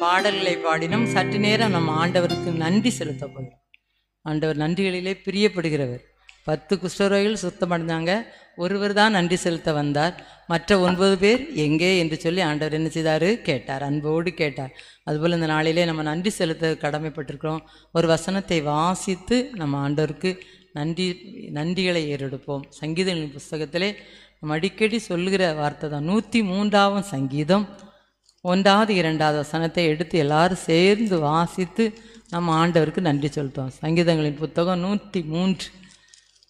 பாடல்களை பாடினோம். சற்று நேரம் நம்ம ஆண்டவருக்கு நன்றி செலுத்த போகிறோம். ஆண்டவர் நன்றிகளிலே பிரியப்படுகிறவர். 10 குஷ்டரோகிகள் சுத்தமடைந்தாங்க. ஒருவர் தான் நன்றி செலுத்த வந்தார். மற்ற 9 பேர் எங்கே என்று சொல்லி ஆண்டவர் என்ன செய்தார்? கேட்டார், அன்போடு கேட்டார். அதுபோல் இந்த நாளிலே நம்ம நன்றி செலுத்த கடமைப்பட்டிருக்கிறோம். ஒரு வசனத்தை வாசித்து நம்ம ஆண்டவருக்கு நன்றிகளை ஏறெடுப்போம். சங்கீதங்களின் புஸ்தகத்திலே நம்ம அடிக்கடி சொல்லுகிற வார்த்தை தான் 103ஆம் சங்கீதம் 1வது 2வது வசனத்தை எடுத்து எல்லாரும் சேர்ந்து வாசித்து நம்ம ஆண்டவருக்கு நன்றி செலுத்துவோம். சங்கீதங்களின் புத்தகம் 103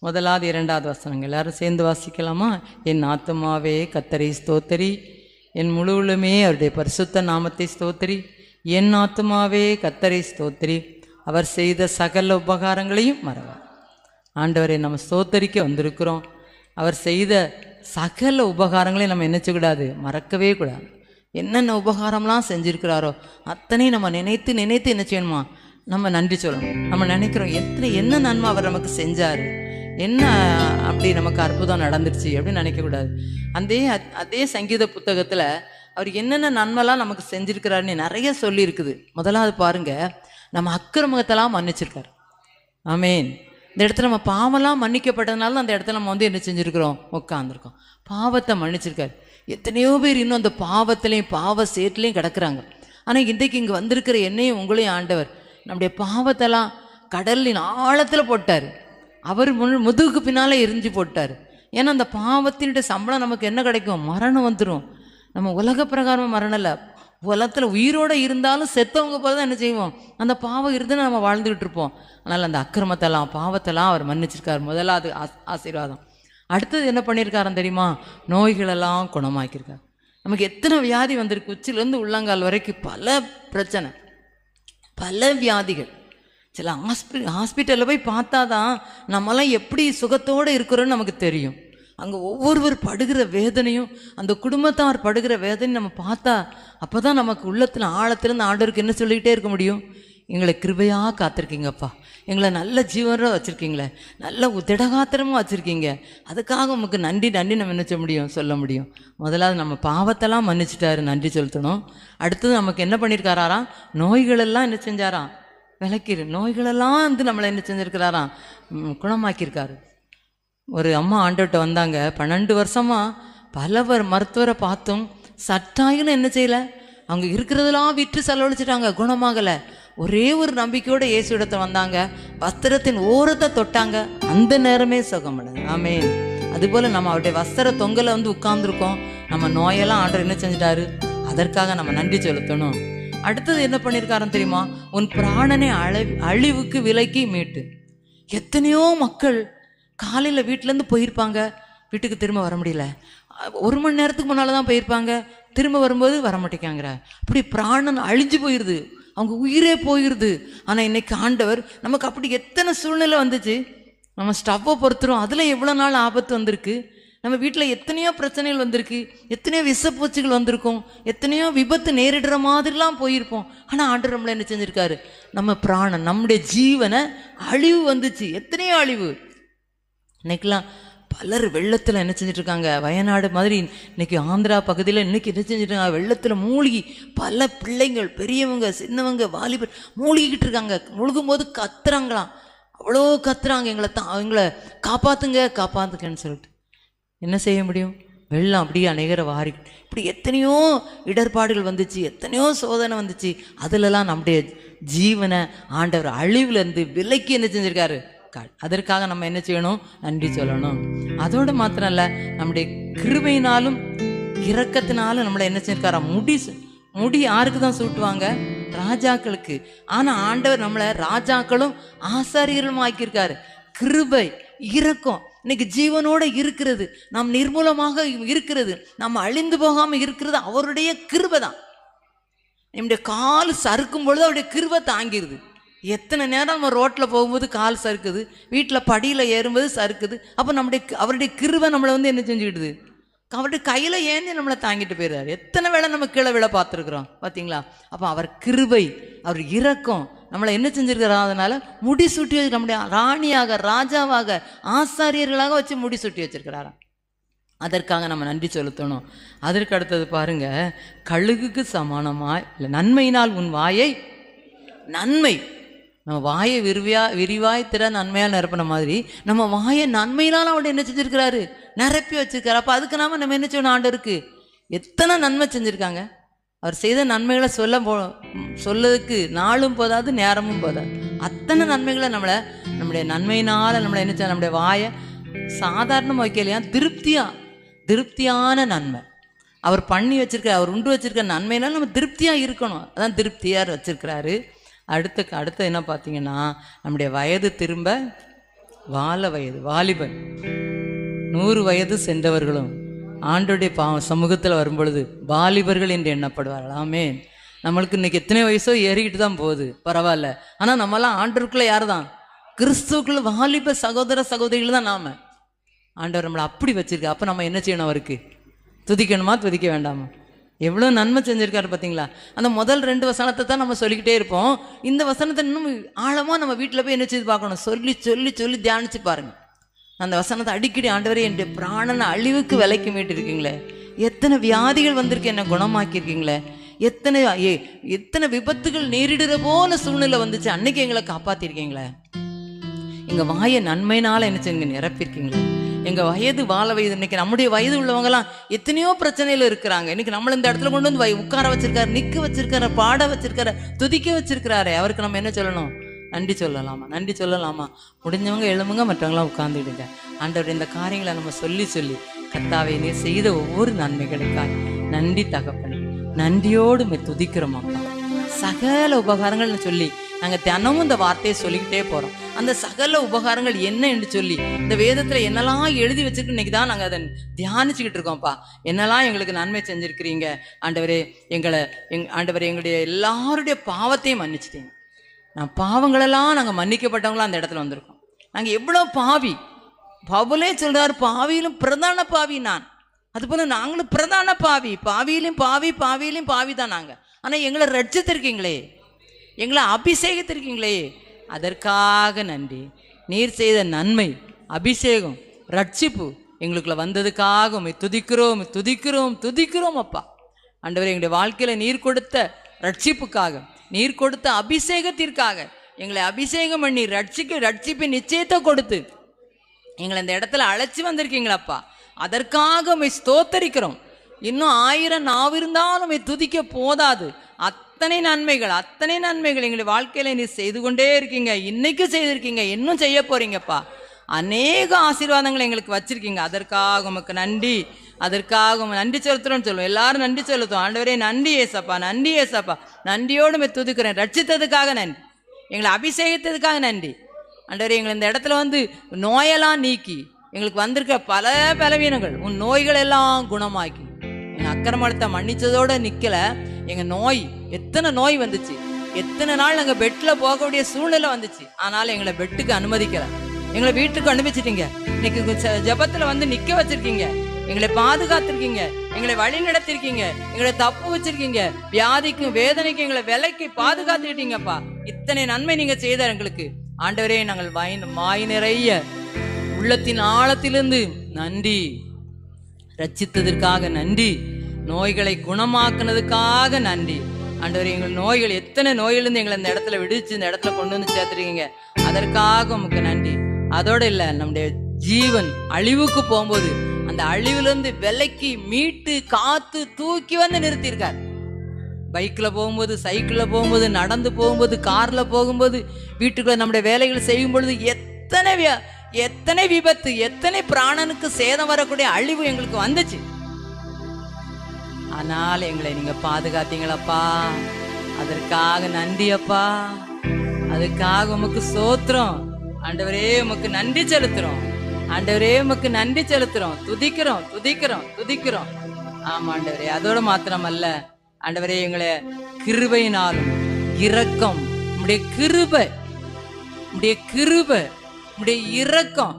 1வது 2வது வசனங்கள் எல்லாரும் சேர்ந்து வாசிக்கலாமா? என் ஆத்துமாவே கர்த்தரை ஸ்தோத்திரி, என் முழு உள்ளமே அவருடைய பரிசுத்த நாமத்தை ஸ்தோத்திரி. என் ஆத்துமாவே கர்த்தரை ஸ்தோத்திரி, அவர் செய்த சகல உபகாரங்களையும் மறவார். ஆண்டவரை நம்ம ஸ்தோத்தரிக்க வந்திருக்கிறோம். அவர் செய்த சகல உபகாரங்களையும் நம்ம நினைச்சக்கூடாது, மறக்கவே கூடாது. என்னென்ன உபகாரம்லாம் செஞ்சுருக்கிறாரோ அத்தனையும் நம்ம நினைத்து நினைத்து என்ன செய்யணுமா? நம்ம நன்றி சொல்லணும். நம்ம நினைக்கிறோம் என்ன நன்மை அவர் நமக்கு செஞ்சார், என்ன அப்படி நமக்கு அற்புதம் நடந்துருச்சு அப்படின்னு நினைக்கக்கூடாது. அதே சங்கீத புத்தகத்தில் அவர் என்னென்ன நன்மைலாம் நமக்கு செஞ்சுருக்கிறாருன்னு நிறைய சொல்லியிருக்குது. முதலாவது பாருங்க, நம்ம அக்கிரமத்தெல்லாம் மன்னிச்சிருக்கார். ஆமேன். இந்த இடத்துல நம்ம பாவம்லாம் மன்னிக்கப்பட்டதுனால அந்த இடத்துல நம்ம என்ன செஞ்சுருக்கிறோம்? உட்காந்துருக்கோம். பாவத்தை மன்னிச்சிருக்காரு. எத்தனையோ பேர் இன்னும் அந்த பாவத்திலையும் பாவ சேற்றுலையும் கிடக்குறாங்க. ஆனால் இன்றைக்கு இங்கே வந்திருக்கிற என்னையும் உங்களையும் ஆண்டவர் நம்முடைய பாவத்தெல்லாம் கடலின் ஆழத்தில் போட்டார். அவர் முதுகுக்கு பின்னால் எரிஞ்சு போட்டார். ஏன்னா அந்த பாவத்தினுடைய சம்பளம் நமக்கு என்ன கிடைக்கும்? மரணம் வந்துடும். நம்ம உலக பிரகாரமாக மரணம் இல்லை, உலகத்தில் உயிரோடு இருந்தாலும் செத்தவங்க போல தான் என்ன செய்வோம்? அந்த பாவம் இருந்துன்னு நம்ம வாழ்ந்துக்கிட்டு இருப்போம். அதனால் அந்த அக்கிரமத்தெல்லாம் பாவத்தெல்லாம் அவர் மன்னிச்சிருக்கார். முதலாவது ஆசீர்வாதம். அடுத்தது என்ன பண்ணியிருக்காருன்னு தெரியுமா? நோய்களெல்லாம் குணமாக்கியிருக்கார். நமக்கு எத்தனை வியாதி வந்திருக்கு, உச்சிலேருந்து உள்ளங்கால் வரைக்கும் பல பிரச்சனை, பல வியாதிகள். சில ஹாஸ்பிட்டலில் போய் பார்த்தா தான் நம்மளாம் எப்படி சுகத்தோடு இருக்கிறோன்னு நமக்கு தெரியும். அங்கே ஒவ்வொருவர் படுகிற வேதனையும் அந்த குடும்பத்தார் படுகிற வேதனையும் நம்ம பார்த்தா அப்போ தான் நமக்கு உள்ளத்தில் ஆழத்திலேருந்து ஆண்டவருக்கு என்ன சொல்லிக்கிட்டே இருக்க முடியும்? எங்களை கிருபையாக காத்திருக்கீங்கப்பா, எங்களை நல்ல ஜீவனாக வச்சுருக்கீங்களே, நல்ல திடகாத்திரமாக வச்சுருக்கீங்க, அதுக்காக உமக்கு நன்றி நம்ம என்ன செய்ய முடியும்? சொல்ல முடியும். முதலாவது நம்ம பாவத்தெல்லாம் மன்னிச்சிட்டாரு, நன்றி செலுத்தணும். அடுத்தது நமக்கு என்ன பண்ணியிருக்காராம்? நோய்களெல்லாம் என்ன செஞ்சாராம்? விளக்கிடு. நோய்களெல்லாம் நம்மளை என்ன செஞ்சுருக்கிறாராம்? குணமாக்கியிருக்காரு. ஒரு அம்மா ஆண்டவர்கிட்ட வந்தாங்க. 12 வருஷமாக பல மருத்துவரை பார்த்தும் சட்டாயின்னு என்ன செய்யலை, அவங்க இருக்கிறதெல்லாம் விற்று செலவழிச்சிட்டாங்க, குணமாகலை. ஒரே ஒரு நம்பிக்கையோடு இயேசு இடத்த வந்தாங்க, வஸ்திரத்தின் ஓரத்தை தொட்டாங்க, அந்த நேரமே சுகமடைது. ஆமேன். அதுபோல் நம்ம அவருடைய வஸ்திர தொங்கலை உட்கார்ந்துருக்கோம். நம்ம நோயெல்லாம் ஆண்டவர் என்ன செஞ்சிட்டாரு? அதற்காக நம்ம நன்றி செலுத்தணும். அடுத்தது என்ன பண்ணியிருக்காருன்னு தெரியுமா? உன் பிராணனை அழிவுக்கு விலக்கி மீட்டு. எத்தனையோ மக்கள் காலையில் வீட்டிலேருந்து போயிருப்பாங்க, வீட்டுக்கு திரும்ப வர முடியல. 1 மணி நேரத்துக்கு முன்னால் தான் போயிருப்பாங்க, திரும்ப வரும்போது வர மாட்டேங்கிறாங்க. அப்படி பிராணன் அழிஞ்சு போயிடுது, அவங்க உயிரே போயிடுது. ஆனால் இன்னைக்கு ஆண்டவர் நமக்கு அப்படி எத்தனை சூழ்நிலை வந்துச்சு. நம்ம ஸ்டவ்வை பொறுத்துறோம், அதில் எவ்வளோ நாள் ஆபத்து வந்திருக்கு. நம்ம வீட்டில் எத்தனையோ பிரச்சனைகள் வந்திருக்கு, எத்தனையோ விஷப்பூச்சிகள் வந்திருக்கும், எத்தனையோ விபத்து நேரிடுற மாதிரிலாம் போயிருப்போம். ஆனால் ஆண்டவர் நம்மளை என்ன செஞ்சுருக்காரு? நம்ம பிராணன், நம்முடைய ஜீவனை அழிவு வந்துச்சு. எத்தனையோ அழிவு. இன்னைக்கெல்லாம் பலர் வெள்ளத்தில் என்ன செஞ்சிட்ருக்காங்க? வயநாடு மாதிரி இன்னைக்கு ஆந்திரா பகுதியில் இன்னைக்கு என்ன செஞ்சுட்ருக்காங்க? வெள்ளத்தில் மூழ்கி பல பிள்ளைங்கள், பெரியவங்க, சின்னவங்க, வாலிபர் மூழ்கிக்கிட்டு இருக்காங்க. முழுகும்போது கத்துறாங்களாம், அவ்வளோ கத்துறாங்க, எங்களை காப்பாற்றுங்கன்னு சொல்லிட்டு. என்ன செய்ய முடியும்? வெள்ளம் அப்படியே அநேகரை வாரி, இப்படி எத்தனையோ இடர்பாடுகள் வந்துச்சு, எத்தனையோ சோதனை வந்துச்சு. அதிலெல்லாம் நம்முடைய ஜீவனை ஆண்டவர் அழிவுலேருந்து விலைக்கு என்ன செஞ்சுருக்காரு? அதற்காக நம்ம என்ன செய்யணும்? நன்றி சொல்லணும். அதோடு மாத்திரம் இல்லை, நம்முடைய கிருபையினாலும் இரக்கத்தினாலும் நம்மளை என்ன செஞ்சிருக்காரா? முடி யாருக்கு தான் சூட்டுவாங்க? ராஜாக்களுக்கு. ஆனால் ஆண்டவர் நம்மளை ராஜாக்களும் ஆசாரியர்களும் ஆக்கியிருக்காரு. கிருபை, இரக்கம் இன்னைக்கு ஜீவனோட இருக்கிறது, நாம் நிர்மூலமாக இருக்கிறது, நம்ம அழிந்து போகாமல் இருக்கிறது அவருடைய கிருபை தான். நம்முடைய கால் சறுக்கும் பொழுது அவருடைய கிருபை தாங்கிடுது. எத்தனை நேரம் நம்ம ரோட்டில் போகும்போது கால் சறுக்குது, வீட்டில் படியில் ஏறும்போது சறுக்குது. அப்போ அவருடைய கிருபை நம்மளை என்ன செஞ்சுக்கிடுது? அவருடைய கையில் ஏந்தி நம்மளை தாங்கிட்டு போயிடுறாரு. எத்தனை வேளை நம்ம கீழே விழ பார்த்துருக்குறோம் பார்த்தீங்களா? அப்போ அவர் கிருபை, அவர் இரக்கம் நம்மளை என்ன செஞ்சுருக்கிறோம்? அதனால் முடி சுட்டி வச்சு நம்முடைய ராணியாக, ராஜாவாக, ஆசாரியர்களாக வச்சு முடி சுட்டி வச்சிருக்கிறாராம். அதற்காக நம்ம நன்றி செலுத்தணும். அதற்கு அடுத்தது பாருங்க, கழுகுக்கு சமானமாய் இல்லை, நன்மையினால் உன் வாயை, நன்மை நம்ம வாயை விரிவாய் திற நன்மையால் நிரப்பின மாதிரி நம்ம வாயை நன்மையினால் அவன் என்ன செஞ்சிருக்கிறாரு, நிரப்பி வச்சிருக்காரு. அப்போ அதுக்கு நம்ம என்ன செய்யணும், ஆண்டவருக்கு எத்தனை நன்மை செஞ்சுருக்காங்க. அவர் செய்த நன்மைகளை சொல்லதுக்கு நாளும் போதாது, நேரமும் போதாது. அத்தனை நன்மைகளை நம்முடைய நன்மையினால் நம்மளை என்ன செய்ய, நம்முடைய வாயை சாதாரணமாக வைக்கலையா, திருப்தியான நன்மை அவர் பண்ணி வச்சிருக்க, அவர் உண்டு வச்சிருக்க நன்மையினால் நம்ம திருப்தியாக இருக்கணும். அதான் திருப்தியார் வச்சிருக்கிறாரு. அடுத்து என்ன பார்த்தீங்கன்னா, நம்முடைய வயது திரும்ப வாலிபன் 100 வயது சென்றவர்களும் ஆண்டோடைய சமூகத்தில் வரும்பொழுது வாலிபர்கள் என்று எண்ணப்படுவார்கள். ஆமென். நம்மளுக்கு இன்னைக்கு எத்தனை வயசோ ஏறிக்கிட்டு தான் போகுது, பரவாயில்ல. ஆனால் நம்மளாம் ஆண்டவருக்குள்ள யார் தான், கிறிஸ்துவுக்குள்ள வாலிப சகோதர சகோதரிகள் தான் நாம. ஆண்டவர் நம்மளை அப்படி வச்சிருக்க. அப்போ நம்ம என்ன செய்யணும், அவருக்கு துதிக்கணுமா துதிக்க வேண்டாமா? எவ்வளோ நன்மை செஞ்சுருக்காரு பார்த்தீங்களா? அந்த முதல் 2 வசனத்தை தான் நம்ம சொல்லிக்கிட்டே இருப்போம். இந்த வசனத்தை இன்னும் ஆழமாக நம்ம வீட்டில் போய் என்ன செய்து பார்க்கணும், சொல்லி சொல்லி சொல்லி தியானித்து பாருங்கள். அந்த வசனத்தை அடிக்கடி, ஆண்டவரே என் பிராணனை அழிவுக்கு விலைக்கு மீட்டிருக்கீங்களே, எத்தனை வியாதிகள் வந்திருக்கு என்னை குணமாக்கியிருக்கீங்களே, எத்தனை விபத்துகள் நேரிடுற போல சூழ்நிலை வந்துச்சு, அன்னைக்கு எங்களை காப்பாற்றிருக்கீங்களே, எங்கள் வாயை நன்மையினால் என்ன செய்யுங்க நிரப்பியிருக்கீங்களே, எங்கள் வயது இன்னைக்கு நம்முடைய வயது உள்ளவங்கலாம் எத்தனையோ பிரச்சனையில் இருக்கிறாங்க. இன்னைக்கு நம்மளை இந்த இடத்துல கொண்டு வந்து உட்கார வச்சிருக்காரு, நிற்க வச்சிருக்காரு, பாட வச்சிருக்காரு, துதிக்க வச்சிருக்கிறாரு. அவருக்கு நம்ம என்ன சொல்லணும், நன்றி சொல்லலாமா? முடிஞ்சவங்க எழுமுங்க, மற்றவங்களாம் உட்கார்ந்துடுங்க. ஆண்டவர் இந்த காரியங்களை நம்ம சொல்லி கர்த்தாவே நீ செய்த ஒவ்வொரு நன்மைகளுக்காக நன்றி தகப்பனே, நன்றியோடு துதிக்கிறோம் அப்பா. சகல உபகாரங்கள்னு சொல்லி நாங்கள் தினமும் இந்த வார்த்தையை சொல்லிக்கிட்டே போகிறோம். அந்த சகல உபகாரங்கள் என்ன என்று சொல்லி இந்த வேதத்தில் என்னெல்லாம் எழுதி வச்சிருக்கு, இன்னைக்கு தான் நாங்கள் அதை தியானிச்சுக்கிட்டு இருக்கோம்ப்பா. என்னெல்லாம் எங்களுக்கு நன்மை செஞ்சுருக்கிறீங்க ஆண்டவரே. ஆண்டவரே எங்களுடைய எல்லாருடைய பாவத்தையும் மன்னிச்சிட்டீங்க. பாவங்களெல்லாம் நாங்கள் மன்னிக்கப்பட்டவங்களாம் அந்த இடத்துல வந்திருக்கோம். நாங்கள் எவ்வளோ பாவி, பவுலே சொல்றார், பாவியிலும் பிரதான பாவி நான். அதுபோல் நாங்களும் பிரதான பாவியிலும் பாவி தான் நாங்கள். ஆனால் எங்களை ரட்சித்திருக்கீங்களே, எங்களை அபிஷேகத்திருக்கீங்களே, அதற்காக நன்றி. நீர் செய்த நன்மை, அபிஷேகம், ரட்சிப்பு எங்களுக்குள்ள வந்ததுக்காக துதிக்கிறோம் அப்பா. ஆண்டவரே எங்களுடைய வாழ்க்கையில் நீர் கொடுத்த ரட்சிப்புக்காக, நீர் கொடுத்த அபிஷேகத்திற்காக, எங்களை அபிஷேகம் பண்ணி ரட்சிப்பின் நிச்சயத்தை கொடுத்து எங்களை இந்த இடத்துல அழைச்சி வந்திருக்கீங்களப்பா. அதற்காக ஸ்தோத்தரிக்கிறோம். இன்னும் 1000 நாவு இருந்தாலும் துதிக்க போதாது. அத்தனை நன்மைகள் எங்களுடைய வாழ்க்கையில நீ செய்து கொண்டே இருக்கீங்க. இன்னைக்கு செய்திருக்கீங்க, இன்னும் செய்ய போறீங்கப்பா. அநேக ஆசீர்வாதங்களை எங்களுக்கு வச்சிருக்கீங்க. அதற்காக உமக்கு நன்றி. அதற்காக நன்றி செலுத்துறோம்னு சொல்லுவோம். எல்லாரும் நன்றி செலுத்துவோம். ஆண்டவரே நன்றி ஏசப்பா, நன்றியோடு துதிக்கிறேன். ரட்சித்ததுக்காக நன்றி, எங்களை அபிஷேகித்ததுக்காக நன்றி. ஆண்டவரே எங்களை இந்த இடத்துல நோயெல்லாம் நீக்கி, எங்களுக்கு வந்திருக்க பல பலவீனங்கள் உன் நோய்கள் எல்லாம் குணமாக்கி, எங்கள் அக்கிரமத்தை மன்னிச்சதோடு நிற்கல. எங்கள் நோய், எத்தனை நோய் வந்துச்சு, எத்தனை நாள் நாங்கள் பெட்டில் போகக்கூடிய சூழ்நிலை வந்துச்சு. ஆனாலும் எங்களை பெட்டுக்கு அனுமதிக்கல, எங்களை வீட்டுக்கு அனுப்பிச்சிட்டீங்க. இன்னைக்கு ஜபத்தில் நிற்க வச்சிருக்கீங்க, எங்களை பாதுகாத்திருக்கீங்க, எங்களை வழி நடத்திருக்கீங்க, எங்களை தப்பு வச்சிருக்கீங்க, வியாதிக்கும் வேதனைக்கும் எங்களை விலைக்கு பாதுகாத்துக்கிட்டீங்கப்பா. இத்தனை நன்மை நீங்க செய்த எங்களுக்கு ஆண்டவரே, நாங்கள் வாய் நிறைய உள்ளத்தின் ஆழத்திலிருந்து நன்றி. ரட்சித்ததற்காக நன்றி, நோய்களை குணமாக்குனதுக்காக நன்றி. ஆண்டவரே எங்கள் நோய்கள், எத்தனை நோயிலிருந்து எங்களை இந்த இடத்துல விடுச்சு இந்த இடத்துல கொண்டு வந்து சேர்த்துருக்கீங்க, அதற்காக உமக்கு நன்றி. அதோட இல்லை, நம்முடைய ஜீவன் அழிவுக்கு போகும்போது அந்த அழிவிலிருந்து விலைக்கு மீட்டு காத்து தூக்கி நிறுத்தியிருக்கார். பைக்கில் போகும்போது, சைக்கிளில் போகும்போது, நடந்து போகும்போது, காரில் போகும்போது, வீட்டுக்குள்ள நம்முடைய வேலைகள் செய்யும் பொழுது எத்தனை விபத்து, எத்தனை பிராணனுக்கு சேதம் வரக்கூடிய அழிவு எங்களுக்கு வந்துச்சு. ஆனால் எங்களை நீங்க பாதுகாத்தீங்களப்பா. அதற்காக நன்றி அப்பா. அதுக்காக உமக்கு ஸ்தோத்திரம். ஆண்டவரே உமக்கு நன்றி செலுத்துறோம். ஆண்டவரே உமக்கு நன்றி செலுத்துறோம். துதிக்கிறோம். ஆமா ஆண்டவரே. அதோட மாத்திரமல்ல ஆண்டவரே, எங்களை கிருபையினாலும் இரக்கம், உம்முடைய இரக்கம்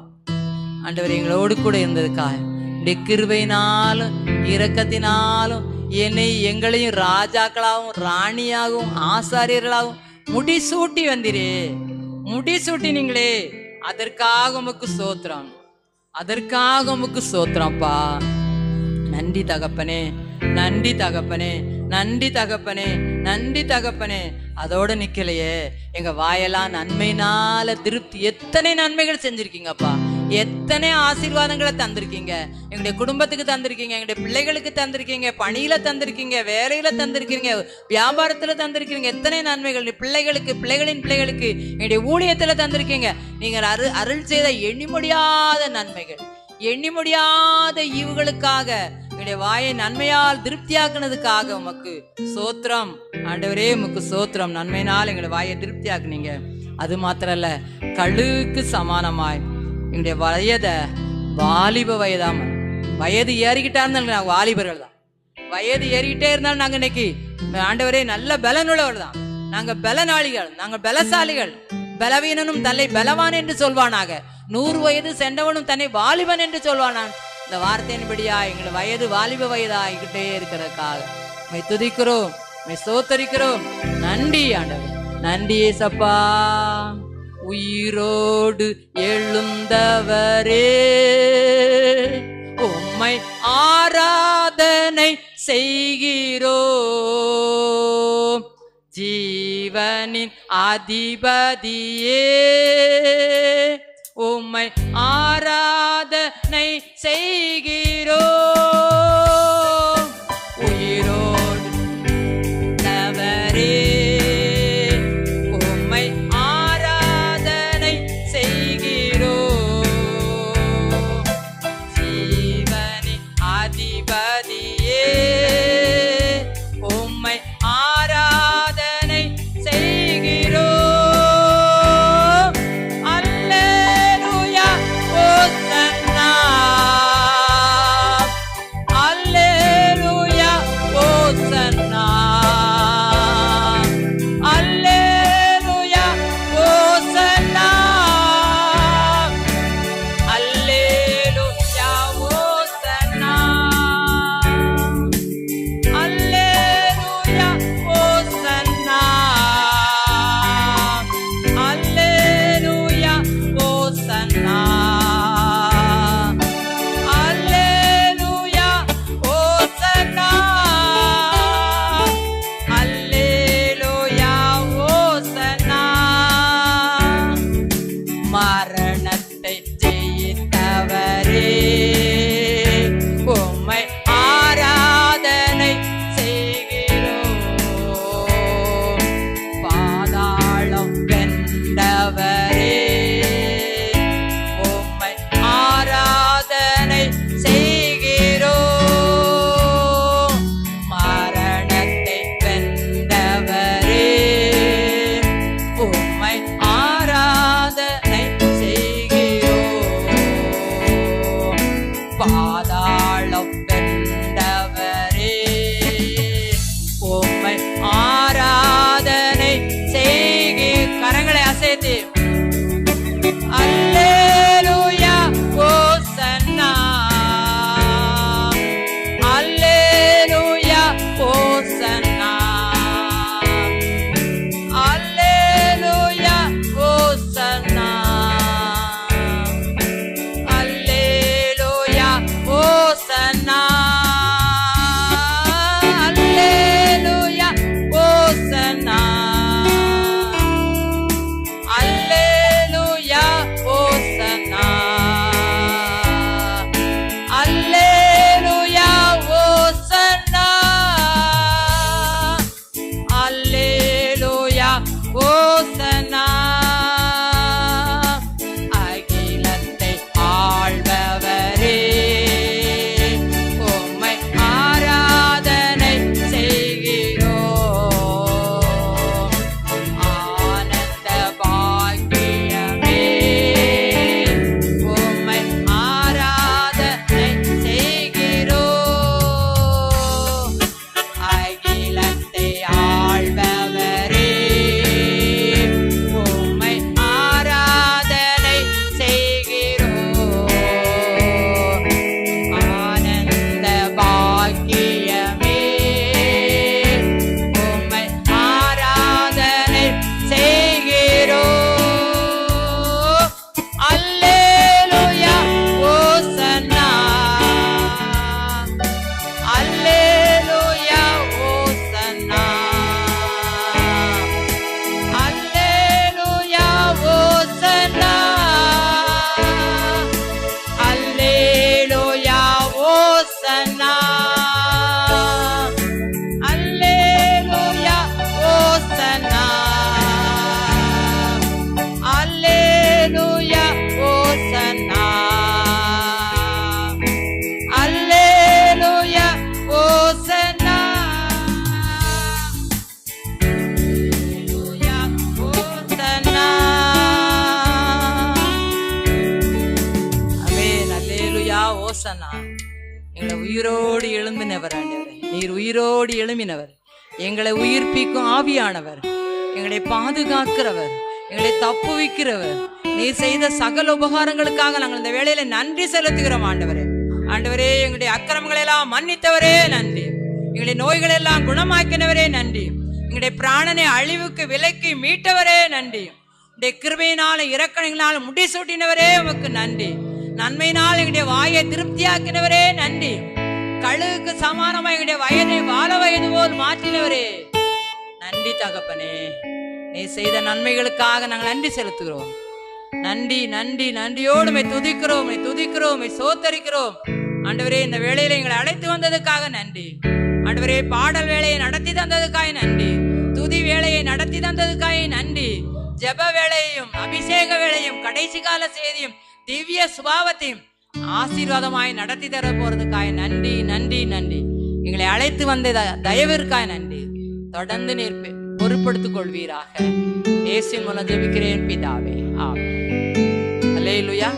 ஆண்டவரே எங்களோடு கூட இருந்ததுக்காக, உடைய கிருபையினாலும் இரக்கத்தினாலும் எங்களையும் ராஜாக்களாகவும் ராணியாகவும் ஆசாரியர்களாகவும் முடிசூட்டி வந்தீரே, முடிசூட்டினீங்களே, அதற்காக உமக்கு ஸ்தோத்திரம். அதற்காக உமக்கு ஸ்தோத்திரம்ப்பா. நன்றி தகப்பனே, நன்றி தகப்பனே, நன்றி தகப்பனே, நன்றி தகப்பனே. அதோட நிக்கலையே, எங்க வாயெல்லாம் நன்மையினால திருப்தி. எத்தனை நன்மைகள் செஞ்சிருக்கீங்கப்பா, எத்தனை ஆசீர்வாதங்களை தந்திருக்கீங்க. எங்களுடைய குடும்பத்துக்கு தந்திருக்கீங்க, எங்களுடைய பிள்ளைகளுக்கு தந்திருக்கீங்க, பணியில தந்திருக்கீங்க, வேலையில தந்திருக்கீங்க, வியாபாரத்துல தந்திருக்கீங்க. எத்தனை நன்மைகள் பிள்ளைகளுக்கு, பிள்ளைகளின் பிள்ளைகளுக்கு, எங்களுடைய ஊழியத்துல தந்திருக்கீங்க. நீங்கள் அருள் செய்த எண்ணி முடியாத நன்மைகள், எண்ணி முடியாத ஈவுகளுக்காக, எங்களுடைய வாயை நன்மையால் திருப்தியாக்குனதுக்காக உமக்கு சோத்திரம் ஆண்டவரே. உமக்கு சோத்திரம். நன்மையினால் எங்களை வாயை திருப்தியாக்குனீங்க. அது மாத்திரம் இல்ல, கழுகுக்கு சமானமாய் எங்களுடைய வயதை, வாலிப வயதாம, வயது ஏறிக்கிட்டா இருந்தாலும் நாங்கள் வாலிபர்கள் தான். வயது ஏறிக்கிட்டே இருந்தாலும் நாங்கள் இன்னைக்கு ஆண்டவரே நல்ல பலனுள்ளவர்கள் தான். நாங்கள் பலனாளிகள், நாங்கள் பலசாலிகள். பலவீனனும் தன்னை பலவான் என்று சொல்வானாக, 100 வயது சென்றவனும் தன்னை வாலிபன் என்று சொல்வானான். இந்த வார்த்தையின்படியா எங்களை வயது வாலிப வயதாகிக்கிட்டே இருக்கிறதுக்காக மை துதிக்கிறோம், மை சோத்தரிக்கிறோம். நன்றி ஆண்டவர், நன்றி ஏசப்பா. உயிரோடு எழுந்தவரே, உம்மை ஆராதனை செய்கிறோம். ஜீவனின் அதிபதியே, உம்மை ஆராதனை செய்கிறோம். உயிரோடு தவறே, உம்மை ஆராதனை செய்கிறோம். ஜீவனின் அதிபதியே, உம்மை ஆராதனை செய்கிறோம். அல்லேலூயா ஓசன்னா, அல்லேலூயா ஓசன்னா, அல்லேலூயா ஓசன்னா, அல்லேலூயா ஓசன்னா, அல்லேலூயா ஓசன்னா, அல்லேலூயா ஓசன்னா, அல்லேலூயா ஓசன்னா, அல்லேலூயா ஓசன்னா. மரணத்தை ஜெயித்தவரே, உம்மை ஆராதனை செய்கிறோம். பாதாளம் வென்றவரே, உம்மை ஆராதனை செய்கிறோம். மரணத்தை வென்றவரே, உம்மை ஆராதனை செய்கிறோம். உயிரோடு எழும்பினவர் ஆண்டவரே, நீர் உயிரோடு எழும்பினவர், எங்களை உயிர்ப்பிக்கும் ஆவியானவர், எங்களை பாதுகாக்கிறவர், எங்களை தப்புவிக்கிறவர். நீர் செய்த சகல உபகாரங்களுக்காக நாங்கள் இந்த வேளையில நன்றி செலுத்துகிறோம் ஆண்டவரே. ஆண்டவரே, எங்களுடைய அக்கிரமங்களை எல்லாம் மன்னித்தவரே நன்றி, எங்களுடைய நோய்களை எல்லாம் குணமாக்கினவரே நன்றி, எங்களுடைய பிராணனை அழிவுக்கு விலக்கி மீட்டவரே நன்றி, உடைய கிருபையினால இரக்கணிகளால் முடிசூட்டினவரே உமக்கு நன்றி, நன்மையினால் எங்களுடைய வாயை திருப்தியாக்கினவரே நன்றி, கழுகுக்கு சமானமாக எங்களுடைய வயதை வாழ வயது போல் மாற்றினவரே நன்றி தகப்பனே. நீ செய்த நன்மைகளுக்காக நாங்கள் நன்றி செலுத்துகிறோம். நன்றி நன்றி நன்றியோடு துதிக்கிறோம், துதிக்கிறோம், சோத்தரிக்கிறோம். ஆண்டவரே, இந்த வேளையில எங்களை அழைத்து வந்ததுக்காக நன்றி. ஆண்டவரே, பாடல் வேலையை நடத்தி தந்ததுக்காக நன்றி, துதி வேலையை நடத்தி தந்ததுக்காக நன்றி, ஜெப வேலையையும் அபிஷேக வேலையும் கடைசி கால செய்தியும் திவ்ய சுபாவத்தையும் ஆசீர்வாதமாய் நடத்தி தர போறதுக்காக நன்றி நன்றி நன்றி. எங்களை அழைத்து வந்த தயவிற்காக நன்றி. தொடர்ந்து நீர் பொறுப்படுத்திக் கொள்வீராக. இயேசுவின் மூலம் ஜெபிக்கிறேன் பிதாவே, ஆமென். அல்லேலூயா.